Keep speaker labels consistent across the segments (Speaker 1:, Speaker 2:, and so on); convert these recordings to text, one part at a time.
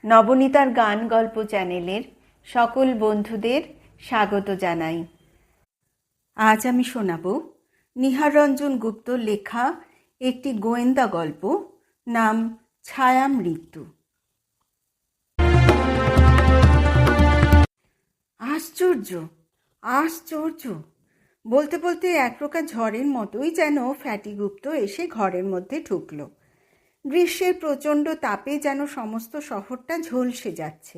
Speaker 1: নবনীতার গান গল্প চ্যানেলের সকল বন্ধুদের স্বাগত জানাই। আজ আমি শোনাব নিহার রঞ্জন গুপ্তর লেখা একটি গোয়েন্দা গল্প, নাম ছায়া মৃত্যু। আশ্চর্য আশ্চর্য বলতে বলতে এক প্রকার ঝড়ের মতোই যেন ফ্যাটি গুপ্ত এসে ঘরের মধ্যে ঢুকল। গ্রীষ্মের প্রচণ্ড তাপে যেন সমস্ত শহরটা ঝলসে যাচ্ছে।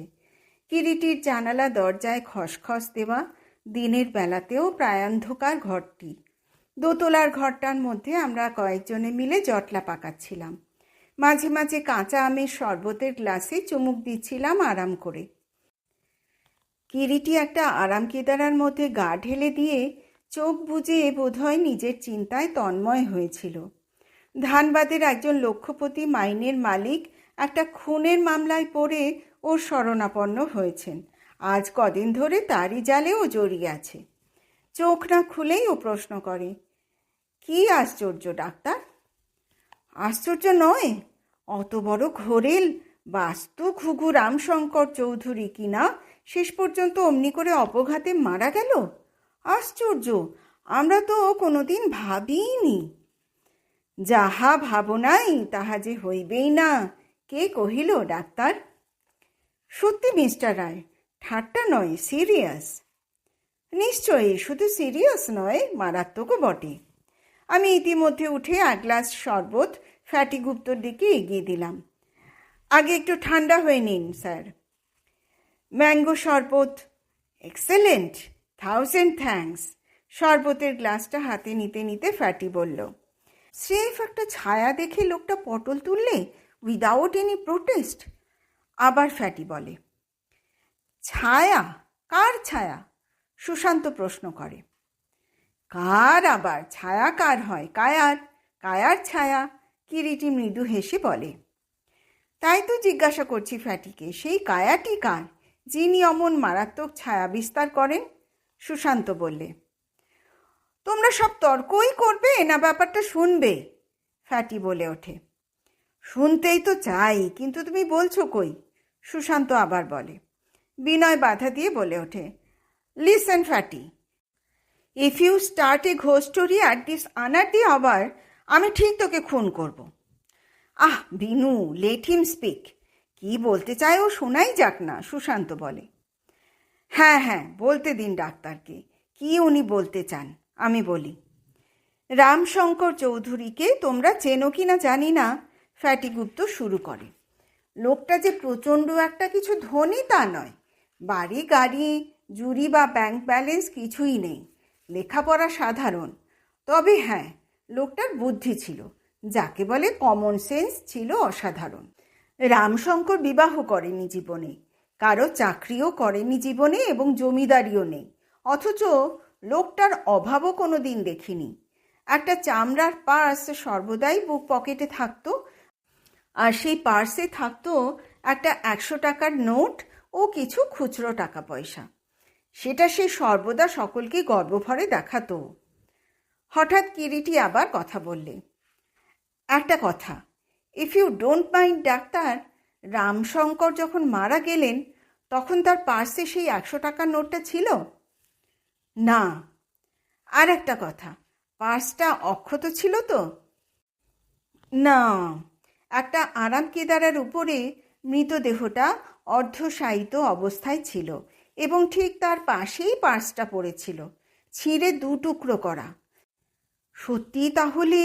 Speaker 1: কিরিটির জানালা দরজায় খসখস দেওয়া, দিনের বেলাতেও প্রায় অন্ধকার ঘরটি। দোতলার ঘরটার মধ্যে আমরা কয়েকজনে মিলে জটলা পাকাচ্ছিলাম। মাঝে মাঝে কাঁচা আমের শরবতের গ্লাসে চুমুক দিচ্ছিলাম আরাম করে। কিরিটি একটা আরাম কেদারার মধ্যে গা ঢেলে দিয়ে চোখ বুজে বোধহয় নিজের চিন্তায় তন্ময় হয়েছিল। ধানবাদের একজন লক্ষপতি মাইনের মালিক একটা খুনের মামলায় পড়ে ওর শরণাপন্ন হয়েছেন। আজ কদিন ধরে তারই জালে ও জড়িয়ে আছে। চোখ না খুলেই ও প্রশ্ন করে, কি আশ্চর্য ডাক্তার? আশ্চর্য নয়, অত বড় ঘোরেল বাস্তু ঘুঘু রামশঙ্কর চৌধুরী কিনা শেষ পর্যন্ত অমনি করে অপঘাতে মারা গেল। আশ্চর্য, আমরা তো কোনোদিন ভাবিনি। যাহা ভাবনাই তাহা যে হইবেই না, কে কহিল ডাক্তার? সত্যি মিস্টার রায়, ঠাট্টা নয়, সিরিয়াস। নিশ্চয়ই, শুধু সিরিয়াস নয়, মারাত্মকও বটে। আমি ইতিমধ্যে উঠে এক গ্লাস শরবত ফ্যাটি গুপ্তর দিকে এগিয়ে দিলাম। আগে একটু ঠান্ডা হয়ে নিন স্যার। ম্যাঙ্গো শরবত, এক্সেলেন্ট, 1000 থ্যাঙ্কস। শরবতের গ্লাসটা হাতে নিতে নিতে ফ্যাটি বলল, স্রেফ একটা ছায়া দেখে লোকটা পটল তুললে, উইদাউট এনি প্রোটেস্ট। আবার ফ্যাটি বলে, ছায়া? কার ছায়া? সুশান্ত প্রশ্ন করে। কার আবার? ছায়া কার হয়? কায়ার। কায়ার ছায়া, কিরিটি মৃদু হেসে বলে। তাই তো জিজ্ঞাসা করছি ফ্যাটিকে, সেই কায়াটি কার, যিনি অমন মারাত্মক ছায়া বিস্তার করেন? সুশান্ত বললে। তোমরা সব তর্কই করবে না ব্যাপারটা শুনবে? ফ্যাটি বলে ওঠে। শুনতেই তো চাই, কিন্তু তুমি বলছো কই? সুশান্ত আবার বলে। বিনয় বাধা দিয়ে বলে ওঠে, listen fatty, if you start a ghost story at this unearthly hour, আমি ঠিক তোকে খুন করব। Ah Binu, let him speak. কি বলতে চায় ও শোনাই যাক না, সুশান্ত বলে। হ্যাঁ হ্যাঁ, বলতে দিন ডাক্তারকে, কি উনি বলতে চান। আমি বলি, রামশঙ্কর চৌধুরীকে তোমরা চেনো কি না জানি না, ফ্যাটি গুপ্ত শুরু করে। লোকটা যে প্রচণ্ড একটা কিছু ধনী তা নয়। বাড়ি গাড়ি জুরি বা ব্যাংক ব্যালেন্স কিছুই নেই। লেখাপড়া সাধারণ। তবে হ্যাঁ, লোকটার বুদ্ধি ছিল, যাকে বলে কমন সেন্স ছিল অসাধারণ। রামশঙ্কর বিবাহ করেনি জীবনে, কারো চাকরিও করেনি জীবনে, এবং জমিদারিও নেই। অথচ লোকটার অভাবও কোনো দিন দেখিনি। একটা চামড়ার পার্স সর্বদাই বুক পকেটে থাকতো, আর সেই পার্সে থাকতো একটা 100 টাকার নোট ও কিছু খুচরো টাকা পয়সা। সেটা সে সর্বদা সকলকে গর্বভরে দেখাতো। হঠাৎ কিরিটি আবার কথা বললে, একটা কথা, if you don't mind doctor, Ramshankar যখন মারা গেলেন তখন তার পার্সে সেই 100 টাকার নোটটা ছিল না। আর একটা কথা, পার্সটা অক্ষত ছিল তো? না। একটা আরাম কেদারার উপরে মৃতদেহটা অর্ধশায়িত অবস্থায় ছিল, এবং ঠিক তার পাশেই পার্সটা পড়েছিল, ছিঁড়ে 2 টুকরো করা। সত্যি তাহলে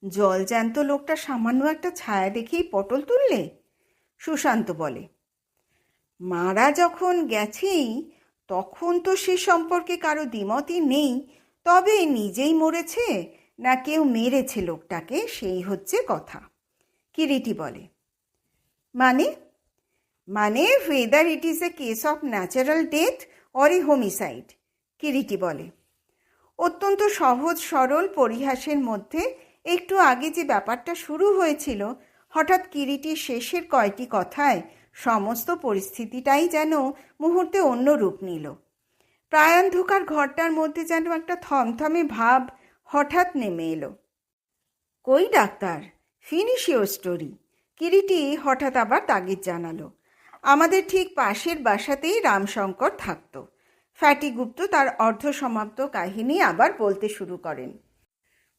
Speaker 1: জলজ্যান্ত লোকটা সামান্য একটা ছায়া দেখেই পটল তুললে? সুশান্ত বলে। মারা যখন গেছেই তখন তো সে সম্পর্কে কারো দ্বিমতই নেই। তবে নিজেই মরেছে না কেউ মেরেছে লোকটাকে, সেই হচ্ছে কথা, কিরিটি বলে। মানে? মানে whether it is a case of natural death or a homicide, Kiriti বলে। অত্যন্ত সহজ সরল পরিহাসের মধ্যে একটু আগে যে ব্যাপারটা শুরু হয়েছিল, হঠাৎ কিরিটির শেষের কয়টি কথায় সমস্ত পরিস্থিতিটাই যেন মুহূর্তে অন্য রূপ নিল। প্রায়ান্ধকার ঘরটার মধ্যে যেন একটা থমথমে ভাব হঠাৎ নেমে এলো। কই doctor, finish your story, Kiriti হঠাৎ আবার তাগিদ জানালো। আমাদের ঠিক পাশের বাসাতেই রামশঙ্কর থাকত। ফ্যাটি গুপ্ত তার অর্ধসমাপ্ত কাহিনী আবার বলতে শুরু করেন।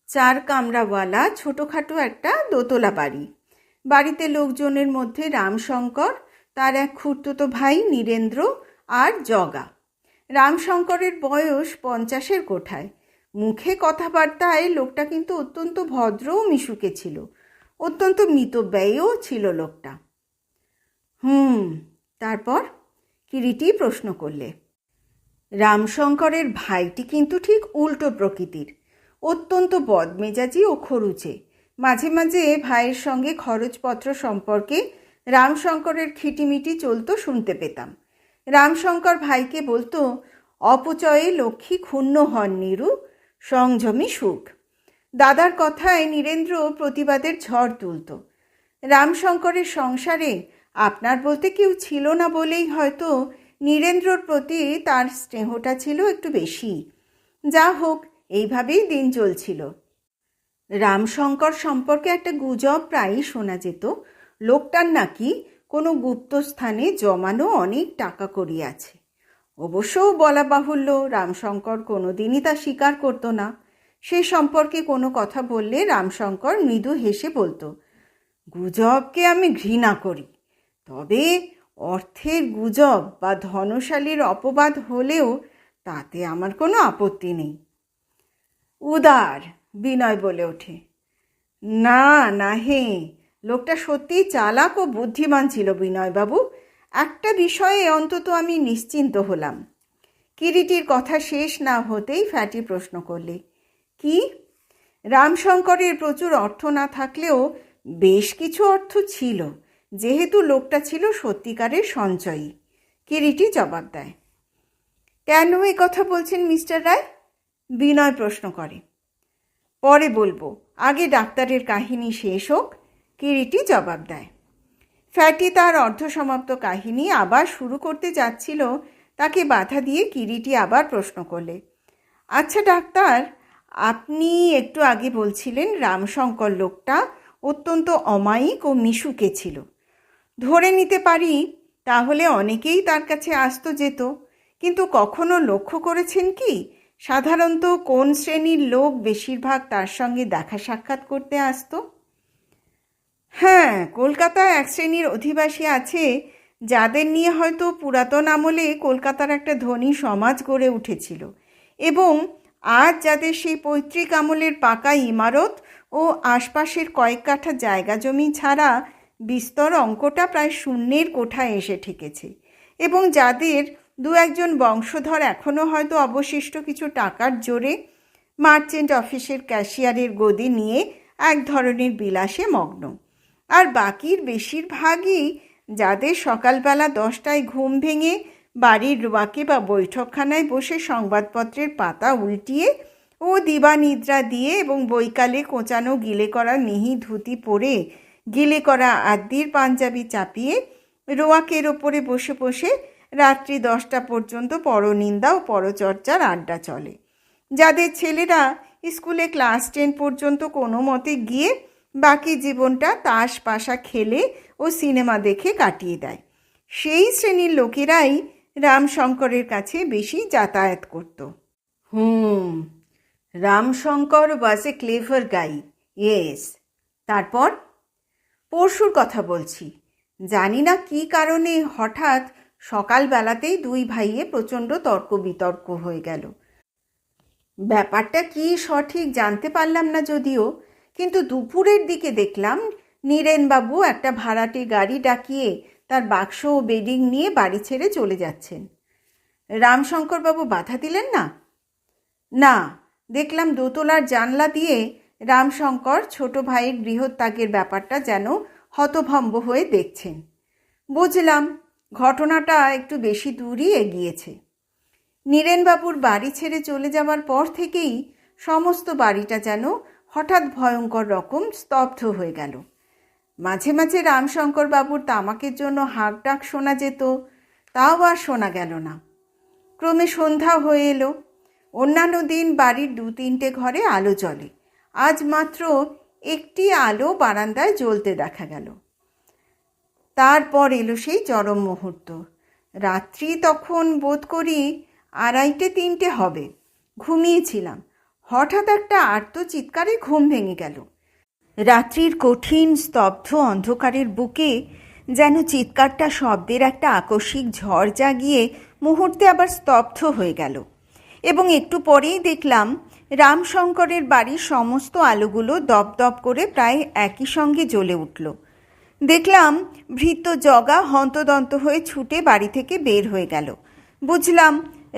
Speaker 1: 4 কামরাওয়ালা ছোটোখাটো একটা দোতলা বাড়ি। বাড়িতে লোকজনের মধ্যে রামশঙ্কর, তার এক খুড়তুতো ভাই নীরেন্দ্র আর জগা। রামশঙ্করের বয়স 50-এর কোঠায়। মুখে কথাবার্তায় লোকটা কিন্তু অত্যন্ত ভদ্র ও মিশুকে ছিল। অত্যন্ত মিতব্যয়ীও ছিল লোকটা। তারপর? কিরিটি প্রশ্ন করলে। রামশঙ্করের ভাইটি কিন্তু ঠিক উল্টো প্রকৃতির, অত্যন্ত বদমেজাজি ও খরুচে। মাঝে মাঝে ভাইয়ের সঙ্গে খরচপত্র সম্পর্কে রামশঙ্করের খিটিমিটি চলতো শুনতে পেতাম। রামশঙ্কর ভাইকে বলতো, অপচয়ে লক্ষ্মী ক্ষুণ্ণ হন নিরু, সংযমী সুখ। দাদার কথায় নীরেন্দ্র প্রতিবাদের ঝড় তুলত। রামশঙ্করের সংসারে আপনার বলতে কেউ ছিল না বলেই হয়তো নীরেন্দ্রর প্রতি তার স্নেহটা ছিল একটু বেশি। যা হোক, এইভাবেই দিন চলছিল। রামশঙ্কর সম্পর্কে একটা গুজব প্রায়ই শোনা যেত। লোকটার নাকি কোনো গুপ্ত স্থানে জমানো অনেক টাকা কড়ি আছে। অবশ্য বলা বাহুল্য, রামশঙ্কর কোনোদিনই তা স্বীকার করত না। সে সম্পর্কে কোনো কথা বললে রামশঙ্কর মৃদু হেসে বলতো, গুজবকে আমি ঘৃণা করি, তবে অর্থের গুজব বা ধনশালীর অপবাদ হলেও তাতে আমার কোনো আপত্তি নেই। উদার, বিনয় বলে ওঠে। না না হে, লোকটা সত্যিই চালাক ও বুদ্ধিমান ছিল বিনয়বাবু। একটা বিষয়ে অন্তত আমি নিশ্চিন্ত হলাম। কিরিটির কথা শেষ না হতেই ফ্যাটি প্রশ্ন করলে, কি? রামশঙ্করের প্রচুর অর্থ না থাকলেও বেশ কিছু অর্থ ছিল, যেহেতু লোকটা ছিল সত্যিকারের সঞ্চয়ী। কিরিটি জবাব দেয়। কেন এ কথা বলছেন মিস্টার রায়? বিনয় প্রশ্ন করে। পরে বলবো, আগে ডাক্তারের কাহিনী শেষ হোক, কিরিটি জবাব দেয়। ফ্যাটি তার অর্ধসমাপ্ত কাহিনী আবার শুরু করতে যাচ্ছিল, তাকে বাধা দিয়ে কিরিটি আবার প্রশ্ন করলে, আচ্ছা ডাক্তার, আপনি একটু আগে বলছিলেন রামশঙ্কর লোকটা অত্যন্ত অমায়িক ও মিশুকে ছিল। ধরে নিতে পারি তাহলে অনেকেই তার কাছে আসতো যেত, কিন্তু কখনো লক্ষ্য করেছেন কি সাধারণত কোন শ্রেণীর লোক বেশিরভাগ তার সঙ্গে দেখা সাক্ষাৎ করতে আসতো? হ্যাঁ, কলকাতায় এক শ্রেণীর অধিবাসী আছে যাদের নিয়ে হয়তো পুরাতন আমলে কলকাতার একটা ধনী সমাজ গড়ে উঠেছিল, এবং আজ যাদের সেই পৈতৃক আমলের পাকা ইমারত ও আশপাশের কয়েক কাঠা জায়গা জমি ছাড়া বিস্তর অঙ্কটা প্রায় শূন্যের কোঠায় এসে ঠেকেছে, এবং যাদের দু একজন বংশধর এখনও হয়তো অবশিষ্ট কিছু টাকার জোরে মার্চেন্ট অফিসের ক্যাশিয়ারের গদি নিয়ে এক ধরনের বিলাসে মগ্ন, আর বাকির বেশিরভাগই যাদের সকালবেলা 10টায় ঘুম ভেঙে বাড়ির রোয়াকে বা বৈঠকখানায় বসে সংবাদপত্রের পাতা উল্টিয়ে ও দিবানিদ্রা দিয়ে এবং বৈকালে কোঁচানো গিলে করা মিহি ধুতি পরে গিলে করা আদ্যির পাঞ্জাবি চাপিয়ে রোয়াকের ওপরে বসে বসে রাত্রি 10টা পর্যন্ত পরনিন্দা ও পরচর্চার আড্ডা চলে, যাদের ছেলেরা স্কুলে ক্লাস 10 পর্যন্ত কোনো মতে গিয়ে বাকি জীবনটা তাস পাশা খেলে ও সিনেমা দেখে কাটিয়ে দেয়, সেই শ্রেণীর লোকেরাই রামশঙ্করের কাছে বেশি যাতায়াত করত। রামশঙ্কর ওয়াজ এ ক্লেভার গাই, ইয়েস। তারপর? পরশুর কথা বলছি। জানি না কী কারণে হঠাৎ সকালবেলাতেই দুই ভাইয়ে প্রচণ্ড তর্ক বিতর্ক হয়ে গেল। ব্যাপারটা কি সঠিক জানতে পারলাম না যদিও, কিন্তু দুপুরের দিকে দেখলাম নীরেনবাবু একটা ভাড়াটে গাড়ি ডাকিয়ে তার বাক্স ও বেডিং নিয়ে বাড়ি ছেড়ে চলে যাচ্ছেন। রামশঙ্করবাবু বাধা দিলেন না? না, দেখলাম দোতলার জানলা দিয়ে রামশঙ্কর ছোট ভাইয়ের গৃহত্যাগের ব্যাপারটা যেন হতভম্ব হয়ে দেখছেন। বুঝলাম ঘটনাটা একটু বেশি দূরই এগিয়েছে। নীরেনবাবুর বাড়ি ছেড়ে চলে যাওয়ার পর থেকেই সমস্ত বাড়িটা যেন হঠাৎ ভয়ঙ্কর রকম স্তব্ধ হয়ে গেল। মাঝে মাঝে রামশঙ্করবাবুর তামাকের জন্য হাঁক ডাক শোনা যেত, তাও আর শোনা গেল না। ক্রমে সন্ধ্যা হয়ে এলো। অন্যান্য দিন বাড়ির 2-3টে ঘরে আলো জ্বলে, আজ মাত্র একটি আলো বারান্দায় জ্বলতে দেখা গেল। তারপর এলো সেই চরম মুহূর্ত। রাত্রি তখন বোধ করি 2:30-3টে হবে। ঘুমিয়েছিলাম। হঠাৎ একটা আর্ত চিৎকারে ঘুম ভেঙে গেল। রাত্রির কঠিন স্তব্ধ অন্ধকারের বুকে যেন চিৎকারটা শব্দের একটা আকস্মিক ঝড় জাগিয়ে মুহূর্তে আবার স্তব্ধ হয়ে গেল, এবং একটু পরেই দেখলাম রামশঙ্করের বাড়ির সমস্ত আলোগুলো দপদপ করে প্রায় একই সঙ্গে জ্বলে উঠল। দেখলাম ভৃত্য জগা হন্তদন্ত হয়ে ছুটে বাড়ি থেকে বের হয়ে গেল। বুঝলাম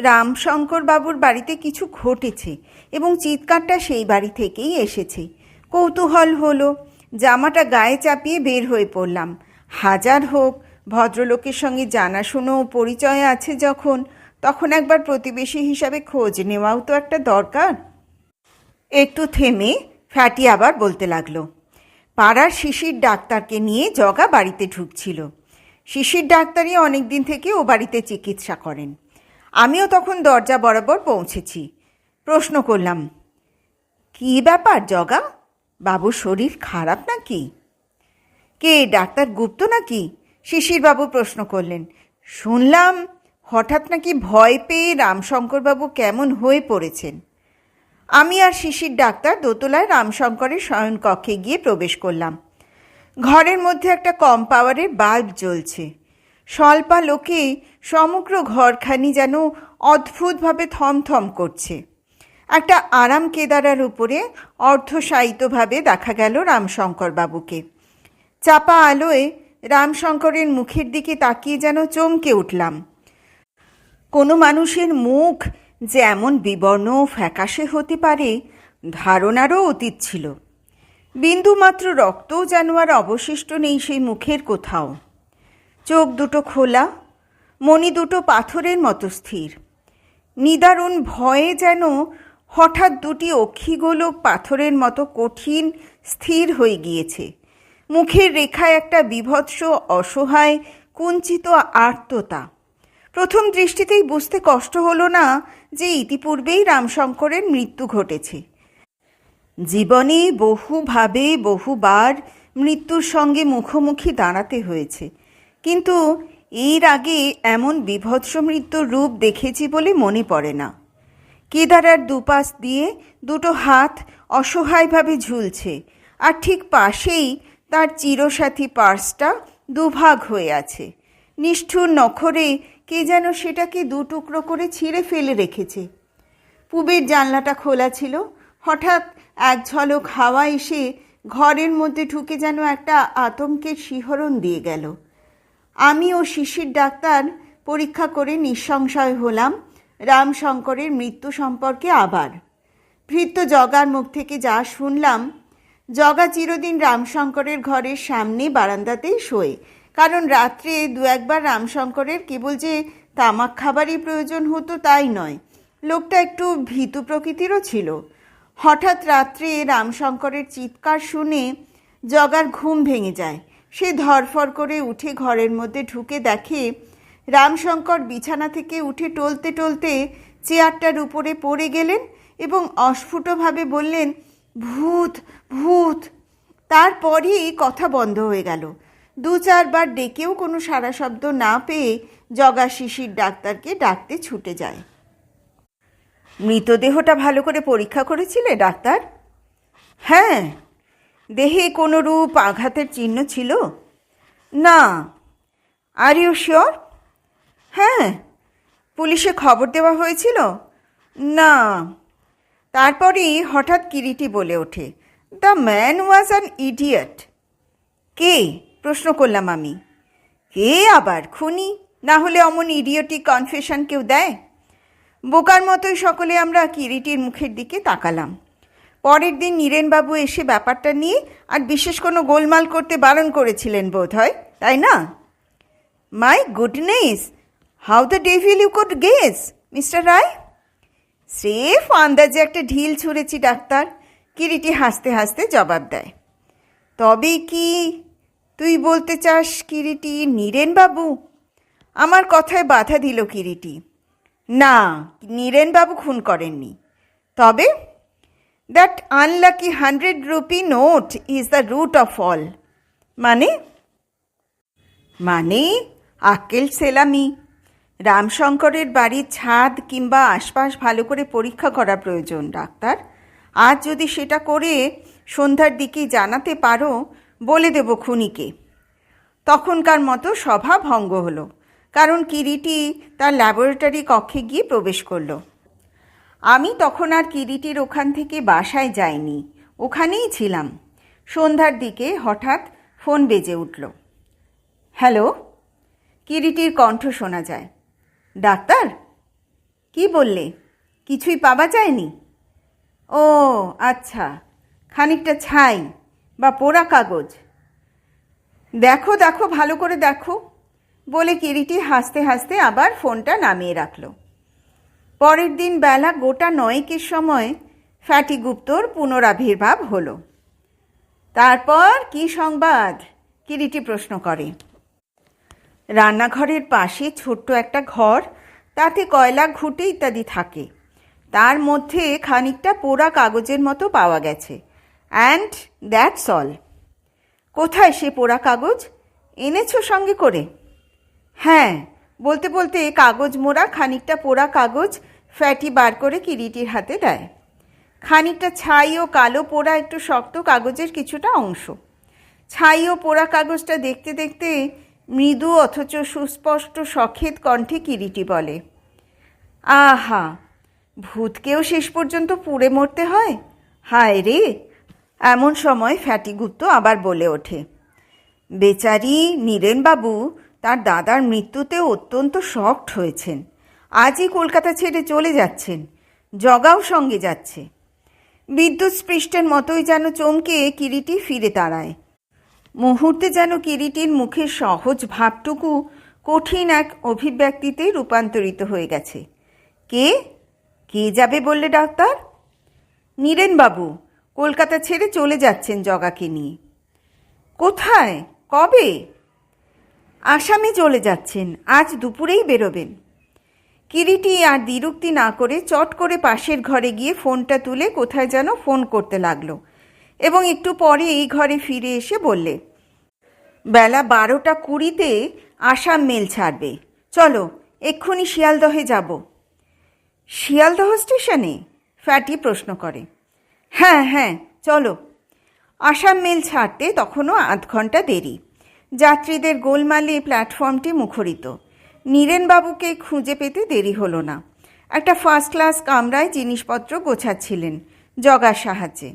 Speaker 1: রামশঙ্কর বাবুর বাড়িতে কিছু ঘটেছে এবং চিৎকারটা সেই বাড়ি থেকেই এসেছে। কৌতূহল হলো, জামাটা গায়ে চাপিয়ে বের হয়ে পড়লাম। হাজার হোক, ভদ্রলোকের সঙ্গে জানাশুনো পরিচয় আছে যখন, তখন একবার প্রতিবেশী হিসাবে খোঁজ নেওয়াও তো একটা দরকার। একটু থেমে ফ্যাটি আবার বলতে লাগলো, পাড়ার শিশির ডাক্তারকে নিয়ে জগা বাড়িতে ঢুকছিল। শিশির ডাক্তারই অনেক দিন থেকে ও বাড়িতে চিকিৎসা করেন। আমিও তখন দরজা বরাবর পৌঁছেছি। প্রশ্ন করলাম, কী ব্যাপার জগা, বাবুর শরীর খারাপ নাকি? কে, ডাক্তার গুপ্ত নাকি? শিশিরবাবু প্রশ্ন করলেন। শুনলাম হঠাৎ নাকি ভয় পেয়ে রামশঙ্করবাবু কেমন হয়ে পড়েছেন। আমি আর শিশির ডাক্তার দোতলায় রামশঙ্করের শয়নকক্ষে গিয়ে প্রবেশ করলাম। ঘরের মধ্যে একটা কম পাওয়ারের বাল্ব জ্বলছে। স্বল্পা লোকে সমগ্র ঘরখানি যেন অদ্ভুতভাবে থমথম করছে। একটা আরাম কেদারার উপরে অর্ধশায়িতভাবে দেখা গেল রামশঙ্কর বাবুকে। চাপা আলোয় রামশঙ্করের মুখের দিকে তাকিয়ে যেন চমকে উঠলাম। কোনো মানুষের মুখ যে এমন বিবর্ণ ফ্যাকাশে হতে পারে ধারণারও অতীত ছিল। বিন্দুমাত্র রক্তও যেন আর অবশিষ্ট নেই সেই মুখের কোথাও। চোখ দুটো খোলা, মণি দুটো পাথরের মতো স্থির। নিদারুণ ভয়ে যেন হঠাৎ দুটি অক্ষিগোলক পাথরের মতো কঠিন স্থির হয়ে গিয়েছে। মুখের রেখায় একটা বিভৎস অসহায় কুঞ্চিত আর্ততা। প্রথম দৃষ্টিতেই বুঝতে কষ্ট হলো না যে ইতিপূর্বেই রামশঙ্করের মৃত্যু ঘটেছে। জীবনে বহুভাবে বহুবার মৃত্যুর সঙ্গে মুখোমুখি দাঁড়াতে হয়েছে, কিন্তু এর আগে এমন বিভৎস মৃত্যুর রূপ দেখেছি বলে মনে পড়ে না। কেদারার দুপাশ দিয়ে দুটো হাত অসহায়ভাবে ঝুলছে, আর ঠিক পাশেই তার চিরসাথী পার্সটা দুভাগ হয়ে আছে। নিষ্ঠুর নখরে কে যেন সেটাকে দুটুকরো করে ছিঁড়ে ফেলে রেখেছে। পুবের জানলাটা খোলা ছিল। হঠাৎ এক ঝলক হাওয়া এসে ঘরের মধ্যে ঢুকে যেন একটা আতঙ্কের শিহরণ দিয়ে গেল। আমি ও শিশির ডাক্তার পরীক্ষা করে নিঃসংশয় হলাম রামশঙ্করের মৃত্যু সম্পর্কে। আবার ভৃত্য জগার মুখ থেকে যা শুনলাম, জগা চিরদিন রামশঙ্করের ঘরের সামনে বারান্দাতেই শোয়, কারণ রাত্রে দু একবার রামশঙ্করের কেবল যে তামাক খাবারই প্রয়োজন হতো তাই নয়, লোকটা একটু ভীতু প্রকৃতিরও ছিল। হঠাৎ রাত্রে রামশঙ্করের চিৎকার শুনে জগার ঘুম ভেঙে যায়। সে ধরফর করে উঠে ঘরের মধ্যে ঢুকে দেখে রামশঙ্কর বিছানা থেকে উঠে টলতে টলতে চেয়ারটার উপরে পড়ে গেলেন এবং অস্ফুটভাবে বললেন, ভূত ভূত। তারপরই কথা বন্ধ হয়ে গেল। 2-4 বার ডেকেও কোনো সাড়া শব্দ না পেয়ে জগা শিশির ডাক্তারকে ডাকতে ছুটে যায়। মৃতদেহটা ভালো করে পরীক্ষা করেছিলে ডাক্তার? হ্যাঁ। দেহে কোনো রূপ আঘাতের চিহ্ন ছিল? না। Are you sure? হ্যাঁ। পুলিশে খবর দেওয়া হয়েছিল? না। তারপরেই হঠাৎ কিরিটি বলে ওঠে, the man was an idiot. কে? প্রশ্ন করলাম আমি। কে আবার? খুনি না হলে অমন ইডিয়টিক কনফেশন কেউ দেয়? বোকার মতোই সকলে আমরা কিরিটির মুখের দিকে তাকালাম। পরের দিন নীরেনবাবু এসে ব্যাপারটা নিয়ে আর বিশেষ কোনো গোলমাল করতে বারণ করেছিলেন বোধ হয়, তাই না? My goodness, how the devil you could guess, mister Roy? স্রেফ আন্দাজে একটা ঢিল ছুঁড়েছি ডাক্তার, কিরিটি হাসতে হাসতে জবাব দেয়। তবে কি তুই বলতে চাস কিরিটি নীরেনবাবু? আমার কথায় বাধা দিল কিরিটি। না, নীরেনবাবু খুন করেননি। তবে that unlucky 100 rupee note is the root of all. মানে? মানে আক্কেল সেলামি। রামশঙ্করের বাড়ির ছাদ কিংবা আশপাশ ভালো করে পরীক্ষা করা প্রয়োজন ডাক্তার। আজ যদি সেটা করে সন্ধ্যার দিকে জানাতে পারো, বলে দেব খুনিকে। তখনকার মতো সভা ভঙ্গ হলো, কারণ কিরিটি তার ল্যাবরেটরি কক্ষে গিয়ে প্রবেশ করলো। আমি তখন আর কিরিটির ওখান থেকে বাসায় যাইনি, ওখানেই ছিলাম। সন্ধ্যার দিকে হঠাৎ ফোন বেজে উঠল। হ্যালো, কিরিটির কণ্ঠ শোনা যায়। ডাক্তার, কি বললে? কিছুই পাওয়া যায়নি? ও আচ্ছা, খানিকটা ছাই বা পোড়া কাগজ। দেখো দেখো, ভালো করে দেখো, বলে কিরিটি হাসতে হাসতে আবার ফোনটা নামিয়ে রাখল। পরের দিন বেলা 9:15 সময় ফ্যাটি গুপ্তর পুনরাবির্ভাব হলো। তারপর কি সংবাদ? কিরিটি প্রশ্ন করে। রান্নাঘরের পাশে ছোট্ট একটা ঘর, তাতে কয়লা ঘুঁটে ইত্যাদি থাকে। তার মধ্যে খানিকটা পোড়া কাগজের মতো পাওয়া গেছে। And that's all. কোথায় সে পোড়া কাগজ? এনেছো সঙ্গে করে? হ্যাঁ, বলতে বলতে কাগজ মোড়া খানিকটা পোড়া কাগজ ফ্যাটি বার করে কিরিটির হাতে দেয়। খানিকটা ছাই ও কালো পোড়া একটু শক্ত কাগজের কিছুটা অংশ। ছাই ও পোড়া কাগজটা দেখতে দেখতে মৃদু অথচ সুস্পষ্ট সখেত কণ্ঠে কিরিটি বলে, আহা, ভূতকেও শেষ পর্যন্ত পুড়ে মরতে হয়? হায় রে! এমন সময় ফ্যাটিগুপ্ত আবার বলে ওঠে, বেচারি নীরেনবাবু তার দাদার মৃত্যুতে অত্যন্ত শকড হয়েছেন। আজই কলকাতা ছেড়ে চলে যাচ্ছেন, জগাও সঙ্গে যাচ্ছে। বিদ্যুৎ স্পৃষ্টের মতোই যেন চমকে কিরিটি ফিরে দাঁড়ায়। মুহূর্তে যেন কিরিটির মুখের সহজ ভাবটুকু কঠিন এক অভিব্যক্তিতে রূপান্তরিত হয়ে গেছে। কে কে যাবে বললে ডাক্তার? নীরেনবাবু কলকাতা ছেড়ে চলে যাচ্ছেন জগাকে নিয়ে। কোথায়? কবে? আসামে চলে যাচ্ছেন, আজ দুপুরেই বেরোবেন। কিরিটি আর দ্বিরুক্তি না করে চট করে পাশের ঘরে গিয়ে ফোনটা তুলে কোথায় যেন ফোন করতে লাগলো এবং একটু পরে এই ঘরে ফিরে এসে বললে, বেলা 12:20 আসাম মেল ছাড়বে, চলো এক্ষুনি শিয়ালদহে যাব। শিয়ালদহ স্টেশনে? ফ্যাটি প্রশ্ন করে। হ্যাঁ হ্যাঁ, চলো। আসাম মেল ছাড়তে তখনও আধ ঘন্টা দেরি। যাত্রীদের গোলমালে প্ল্যাটফর্মটি মুখরিত। নীরেনবাবুকে খুঁজে পেতে দেরি হলো না। একটা ফার্স্ট ক্লাস কামরায় জিনিসপত্র গোছাচ্ছিলেন জগার সাহায্যে।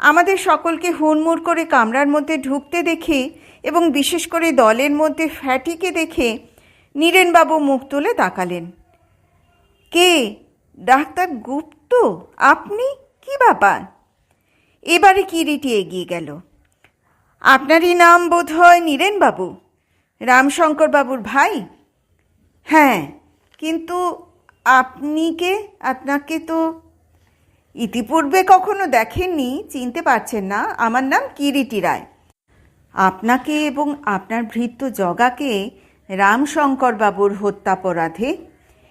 Speaker 1: আমাদের সকলকে হুড়মুড় করে কামরার মধ্যে ঢুকতে দেখে এবং বিশেষ করে দলের মধ্যে ফ্যাটিকে দেখে নীরেনবাবু মুখ তুলে তাকালেন। কে? ডাক্তার গুপ্ত? আপনি? কি ব্যাপার? এবারে কিরিটি এগিয়ে গেল। আপনারই নাম বোধ হয় নীরেনবাবু, রামশঙ্করবাবুর ভাই? হ্যাঁ, কিন্তু আপনি কে? আপনাকে তো ইতিপূর্বে কখনো দেখেননি, চিনতে পারছেন না। আমার নাম কিরিটি রায়। আপনাকে এবং আপনার ভৃত্য জগাকে রামশঙ্করবাবুর হত্যাপরাধে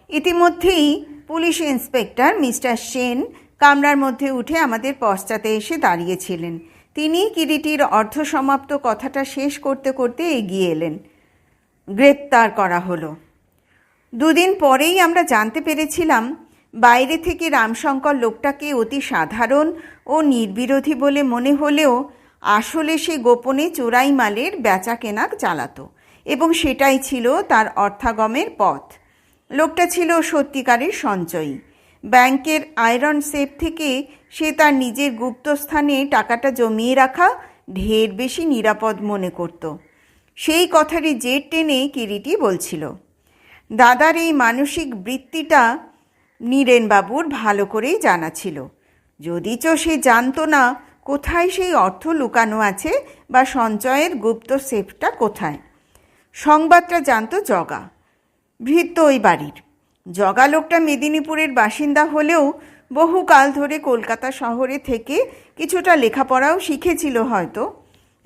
Speaker 1: ইতিমধ্যেই পুলিশ ইন্সপেক্টর মিস্টার সেন কামরার মধ্যে উঠে আমাদের পশ্চাতে এসে দাঁড়িয়েছিলেন। তিনি কিরিটির অর্ধসমাপ্ত কথাটা শেষ করতে করতে এগিয়ে এলেন। গ্রেপ্তার করা হলো। 2 দিন পরেই আমরা জানতে পেরেছিলাম বাইরে থেকে রামশঙ্কর লোকটাকে অতি সাধারণ ও নির্বিরোধী বলে মনে হলেও আসলে সে গোপনে চোরাই মালের বেচা কেনা চালাতো এবং সেটাই ছিল তার অর্থাগমের পথ। লোকটা ছিল সত্যিকারের সঞ্চয়ী। ব্যাংকের আয়রন সেফ থেকে সে তার নিজের গুপ্তস্থানে টাকাটা জমিয়ে রাখা ঢের বেশি নিরাপদ মনে করত। সেই কথারই জের টেনে কিরিটি বলছিল। দাদার এই মানসিক বৃত্তিটা নীরেনবাবুর ভালো করেই জানা ছিল, যদিচ সে জানতো না কোথায় সেই অর্থ লুকানো আছে বা সঞ্চয়ের গুপ্ত সেফটা কোথায়। সংবাদটা জানতো জগা, ভৃত্য ওই বাড়ির। জগা লোকটা মেদিনীপুরের বাসিন্দা হলেও বহুকাল ধরে কলকাতা শহরে থেকে কিছুটা লেখাপড়াও শিখেছিল হয়তো।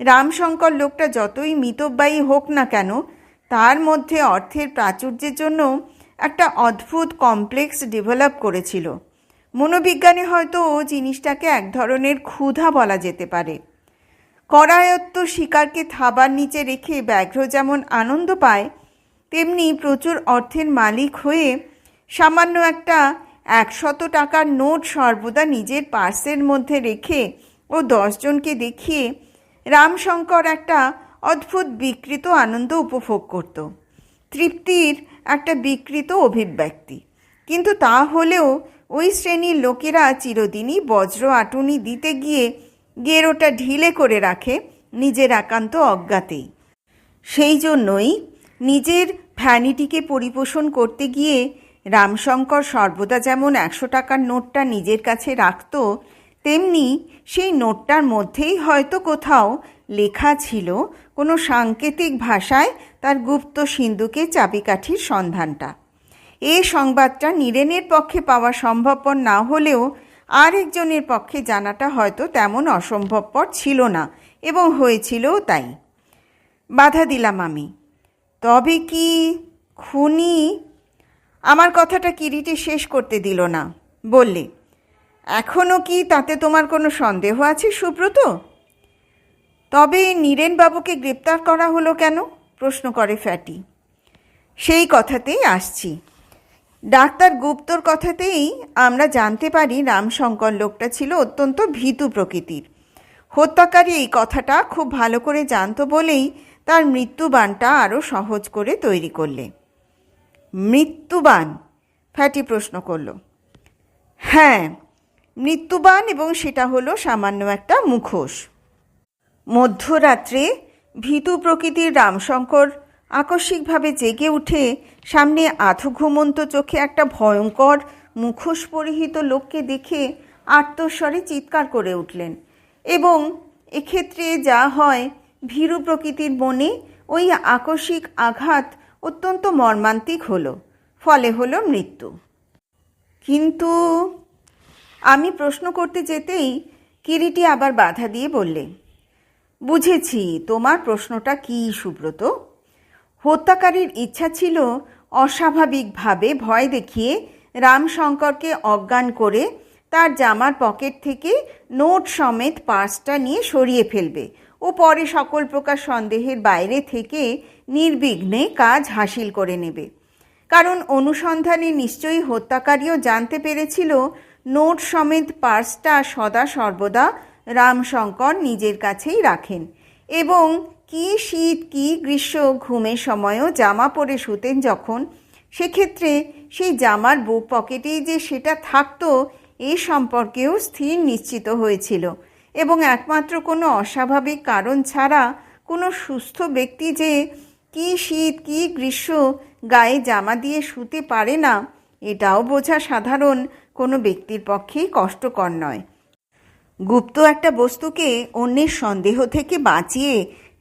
Speaker 1: রামশঙ্কর লোকটা যতই মিতব্যয়ী হোক না কেন, তার মধ্যে অর্থের প্রাচুর্যের জন্য একটা অদ্ভুত কমপ্লেক্স ডেভেলপ করেছিল। মনোবিজ্ঞানে হয়তো ও জিনিসটাকে এক ধরনের ক্ষুধা বলা যেতে পারে। করায়ত্ত শিকারকে থাবার নিচে রেখে ব্যাঘ্র যেমন আনন্দ পায়, তেমনি প্রচুর অর্থের মালিক হয়ে সামান্য একটা 100 টাকার নোট সর্বদা নিজের পার্সের মধ্যে রেখে ও 10 জনকে দেখিয়ে রামশঙ্কর একটা অদ্ভুত বিকৃত আনন্দ উপভোগ করত। তৃপ্তির একটা বিকৃত অভিব্যক্তি। কিন্তু তা হলেও ওই শ্রেণীর লোকেরা চিরদিনই বজ্র আটুনি দিতে গিয়ে গেরোটা ঢিলে করে রাখে নিজের একান্ত অজ্ঞাতেই। সেই জন্যই নিজের ভ্যানিটিকে পরিপোষণ করতে গিয়ে রামশঙ্কর সর্বদা যেমন 100 টাকার নোটটা নিজের কাছে রাখত, তেমনি সেই নোটটার মধ্যেই হয়তো কোথাও লেখা ছিল কোনো সাংকেতিক ভাষায় তার গুপ্ত সিন্ধুকে চাবিকাঠির সন্ধানটা। এই সংবাদটা নীরেনের পক্ষে পাওয়া সম্ভবপর না হলেও আরেকজনের পক্ষে জানাটা হয়তো তেমন অসম্ভবপর ছিল না, এবং হয়েছিলও তাই। বাধা দিলাম আমি। তবে কি খুনি? আমার কথাটা কিরিটি শেষ করতে দিল না, বললে, এখনও কি তাতে তোমার কোনো সন্দেহ আছে সুব্রত? তবে নীরেনবাবুকে গ্রেপ্তার করা হলো কেন? প্রশ্ন করে ফ্যাটি। সেই কথাতেই আসছি। ডাক্তার গুপ্তর কথাতেই আমরা জানতে পারি রামশঙ্কর লোকটা ছিল অত্যন্ত ভীতু প্রকৃতির। হত্যাকারী এই কথাটা খুব ভালো করে জানত বলেই তার মৃত্যুবানটা আরও সহজ করে তৈরি করলে। মৃত্যুবান? ফ্যাটি প্রশ্ন করল। হ্যাঁ, মৃত্যুবান, এবং সেটা হলো সামান্য একটা মুখোশ। মধ্যরাত্রে ভীতু প্রকৃতির রামশঙ্কর আকস্মিকভাবে জেগে উঠে সামনে আধো ঘুমন্ত চোখে একটা ভয়ঙ্কর মুখোশ পরিহিত লোককে দেখে আর্তস্বরে চিৎকার করে উঠলেন, এবং এক্ষেত্রে যা হয়, ভীরু প্রকৃতির মনে ওই আকস্মিক আঘাত অত্যন্ত মর্মান্তিক হলো, ফলে হলো মৃত্যু। কিন্তু আমি প্রশ্ন করতে যেতেই কিরিটি আবার বাধা দিয়ে বললে, বুঝেছি তোমার প্রশ্নটা কী সুব্রত। হত্যাকারীর ইচ্ছা ছিল অস্বাভাবিকভাবে ভয় দেখিয়ে রামশঙ্করকে অজ্ঞান করে তার জামার পকেট থেকে নোট সমেত পার্সটা নিয়ে সরিয়ে ফেলবে ও পরে সকল প্রকার সন্দেহের বাইরে থেকে নির্বিঘ্নে কাজ হাসিল করে নেবে। কারণ অনুসন্ধানে নিশ্চয়ই হত্যাকারীও জানতে পেরেছিল নোট সমেত পার্সটা সদা সর্বদা রামশঙ্কর নিজের কাছেই রাখেন, এবং কি শীত কি গ্রীষ্ম ঘুমের সময়ও জামা পরে শুতেন যখন, সেক্ষেত্রে সেই জামার বুক পকেটেই যে সেটা থাকতো এ সম্পর্কেও স্থির নিশ্চিত হয়েছিল, এবং একমাত্র কোনো অস্বাভাবিক কারণ ছাড়া কোনো সুস্থ ব্যক্তি যে কি শীত কি গ্রীষ্ম গায়ে জামা দিয়ে শুতে পারে না, এটাও বোঝা সাধারণ কোনো ব্যক্তির পক্ষেই কষ্টকর নয়। গুপ্ত একটা বস্তুকে অন্যের সন্দেহ থেকে বাঁচিয়ে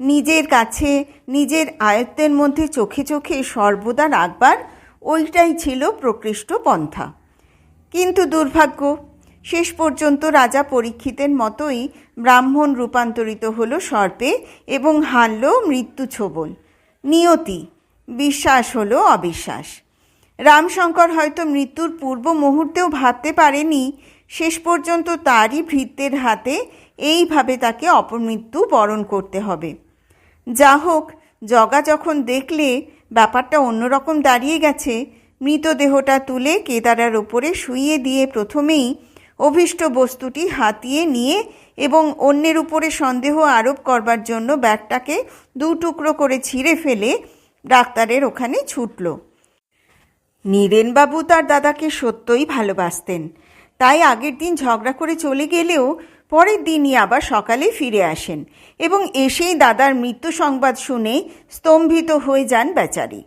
Speaker 1: নিজের কাছে নিজের আয়ত্তের মধ্যে চোখে চোখে সর্বদা রাখবার ওইটাই ছিল প্রকৃষ্ট পন্থা। কিন্তু দুর্ভাগ্য, শেষ পর্যন্ত রাজা পরীক্ষিতের মতোই ব্রাহ্মণ রূপান্তরিত হলো সর্পে এবং হানল মৃত্যু ছোবল। নিয়তি, বিশ্বাস হলো অবিশ্বাস। রামশঙ্কর হয়তো মৃত্যুর পূর্ব মুহূর্তেও ভাবতে পারেনি শেষ পর্যন্ত তারই ভৃত্যের হাতে এইভাবে তাকে অপমৃত্যু বরণ করতে হবে। যা হোক, জগা যখন দেখলে ব্যাপারটা অন্যরকম দাঁড়িয়ে গেছে, মৃতদেহটা তুলে কেদারার ওপরে শুইয়ে দিয়ে প্রথমেই অভীষ্ট বস্তুটি হাতিয়ে নিয়ে এবং অন্যের উপরে সন্দেহ আরোপ করবার জন্য ব্যাগটাকে 2 টুকরো করে ছিঁড়ে ফেলে ডাক্তারের ওখানে ছুটল। নীরেনবাবু তার দাদাকে সত্যই ভালোবাসতেন, তাই আগের দিন ঝগড়া করে চলে গেলেও পরের দিনই আবার সকালে ফিরে আসেন, এবং এসেই দাদার মৃত্যু সংবাদ শুনে স্তম্ভিত হয়ে যান বেচারি।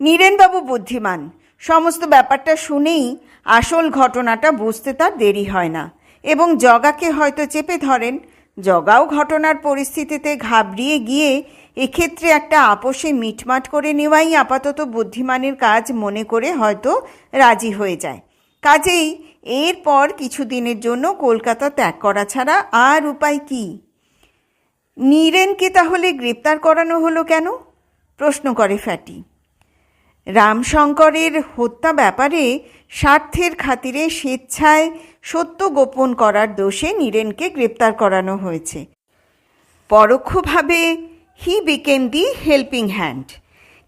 Speaker 1: নীরেনবাবু বুদ্ধিমান, সমস্ত ব্যাপারটা শুনেই আসল ঘটনাটা বুঝতে তার দেরি হয় না, এবং জগাকে হয়তো চেপে ধরেন। জগাও ঘটনার পরিস্থিতিতে ঘাবড়িয়ে গিয়ে এক্ষেত্রে একটা আপোষে মিটমাট করে নেওয়াই আপাতত বুদ্ধিমানের কাজ মনে করে হয়তো রাজি হয়ে যায়। কাজেই এরপর কিছুদিনের জন্য কলকাতা ত্যাগ করা ছাড়া আর উপায় কি? নীরেনকে তাহলে গ্রেপ্তার করানো হলো কেন? প্রশ্ন করে ফ্যাটি। রামশঙ্করের হত্যা ব্যাপারে স্বার্থের খাতিরে স্বেচ্ছায় সত্য গোপন করার দোষে নীরেনকে গ্রেপ্তার করানো হয়েছে। পরোক্ষভাবে he became the helping hand.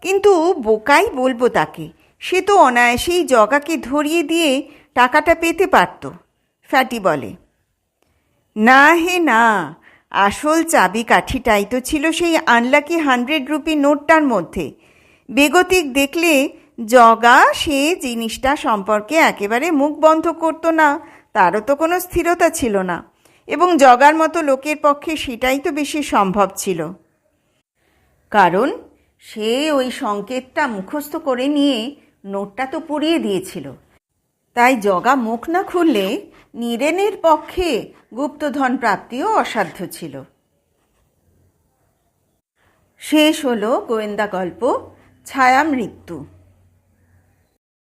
Speaker 1: কিন্তু বোকাই বলবো তাকে, সে তো অনায়াসেই জগাকে ধরিয়ে দিয়ে টাকাটা পেতে পারত। ফ্যাটি বলে, না হে না, আসল চাবিকাঠিটাই তো ছিল সেই আনলাকি 100 রুপি নোটটার মধ্যে। বেগতিক দেখলে জগা সে জিনিসটা সম্পর্কে একেবারে মুখ বন্ধ করতো না, তারও তো কোনো স্থিরতা ছিল না, এবং জগার মতো লোকের পক্ষে সেটাই তো বেশি সম্ভব ছিল, কারণ সে ওই সংকেতটা মুখস্থ করে নিয়ে নোটটা তো পুড়িয়ে দিয়েছিল। তাই জগা মুখ না খুললে নীরেনের পক্ষে গুপ্তধন প্রাপ্তিও অসাধ্য ছিল। শেষ হলো গোয়েন্দা গল্প ছায়া মৃত্যু।